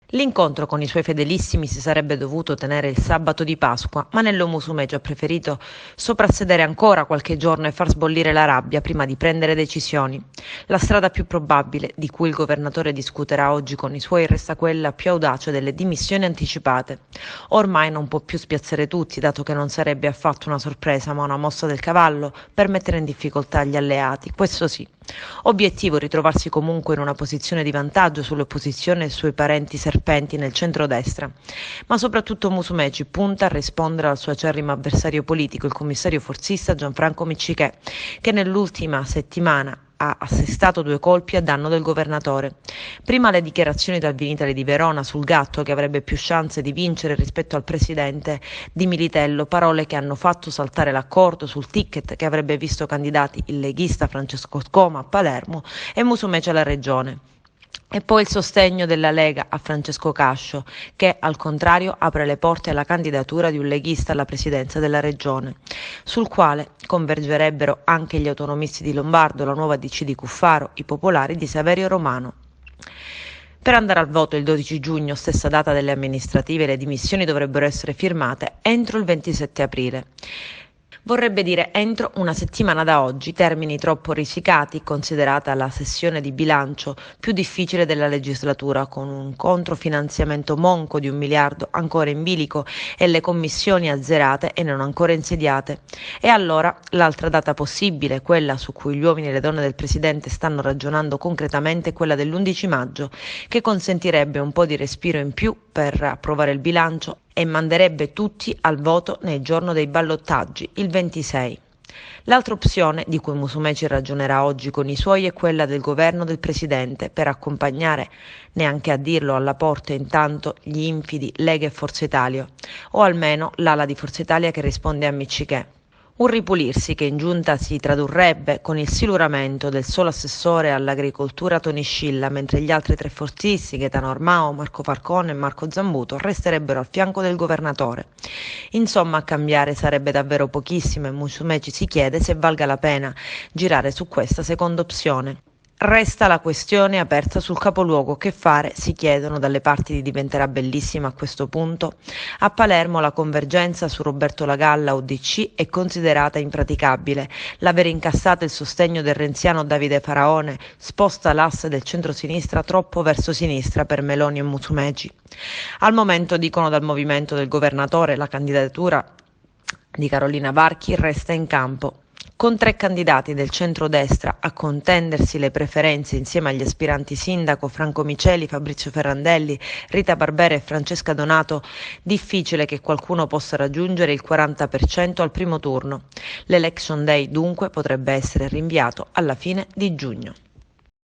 L'incontro con i suoi fedelissimi si sarebbe dovuto tenere il sabato di Pasqua, ma Nello Musumeci ha preferito soprassedere ancora qualche giorno e far sbollire la rabbia prima di prendere decisioni. La strada più probabile, di cui il governatore discuterà oggi con i suoi, resta quella più audace delle dimissioni anticipate. Ormai non può più spiazzare tutti, dato che non sarebbe affatto una sorpresa, ma una mossa del cavallo per mettere in difficoltà gli alleati, questo sì. Obiettivo ritrovarsi comunque in una posizione di vantaggio sull'opposizione e sui parenti serpenti nel centrodestra. Ma soprattutto Musumeci punta a rispondere al suo acerrimo avversario politico, il commissario forzista Gianfranco Miccichè, che nell'ultima settimana ha assestato 2 colpi a danno del governatore. Prima le dichiarazioni dal Vinitali di Verona sul gatto che avrebbe più chance di vincere rispetto al presidente di Militello, parole che hanno fatto saltare l'accordo sul ticket che avrebbe visto candidati il leghista Francesco Scoma a Palermo e Musumeci alla regione. E poi il sostegno della Lega a Francesco Cascio, che al contrario apre le porte alla candidatura di un leghista alla presidenza della regione, sul quale convergerebbero anche gli autonomisti di Lombardo, la nuova DC di Cuffaro, i popolari di Saverio Romano. Per andare al voto il 12 giugno, stessa data delle amministrative, le dimissioni dovrebbero essere firmate entro il 27 aprile. Vorrebbe dire entro una settimana da oggi, termini troppo risicati considerata la sessione di bilancio più difficile della legislatura, con un controfinanziamento monco di 1 miliardo ancora in bilico e le commissioni azzerate e non ancora insediate. E allora l'altra data possibile, quella su cui gli uomini e le donne del Presidente stanno ragionando concretamente, è quella dell'11 maggio, che consentirebbe un po' di respiro in più per approvare il bilancio e manderebbe tutti al voto nel giorno dei ballottaggi, il 26. L'altra opzione, di cui Musumeci ragionerà oggi con i suoi, è quella del governo del Presidente, per accompagnare, neanche a dirlo, alla porta intanto gli infidi Lega e Forza Italia, o almeno l'ala di Forza Italia che risponde a Miccichè. Un ripulirsi che in giunta si tradurrebbe con il siluramento del solo assessore all'agricoltura Toni Scilla, mentre gli altri 3 forzisti, Gaetano Armao, Marco Falcone e Marco Zambuto, resterebbero al fianco del governatore. Insomma, a cambiare sarebbe davvero pochissimo e Musumeci si chiede se valga la pena girare su questa seconda opzione. Resta la questione aperta sul capoluogo. Che fare, si chiedono dalle parti. Diventerà bellissima a questo punto. A Palermo la convergenza su Roberto Lagalla UDC è considerata impraticabile. L'aver incassato il sostegno del renziano Davide Faraone sposta l'asse del centrosinistra troppo verso sinistra per Meloni e Musumeci. Al momento, dicono dal movimento del governatore, la candidatura di Carolina Varchi resta in campo. Con 3 candidati del centrodestra a contendersi le preferenze insieme agli aspiranti sindaco Franco Miceli, Fabrizio Ferrandelli, Rita Barbera e Francesca Donato, difficile che qualcuno possa raggiungere il 40% al primo turno. L'Election Day dunque potrebbe essere rinviato alla fine di giugno.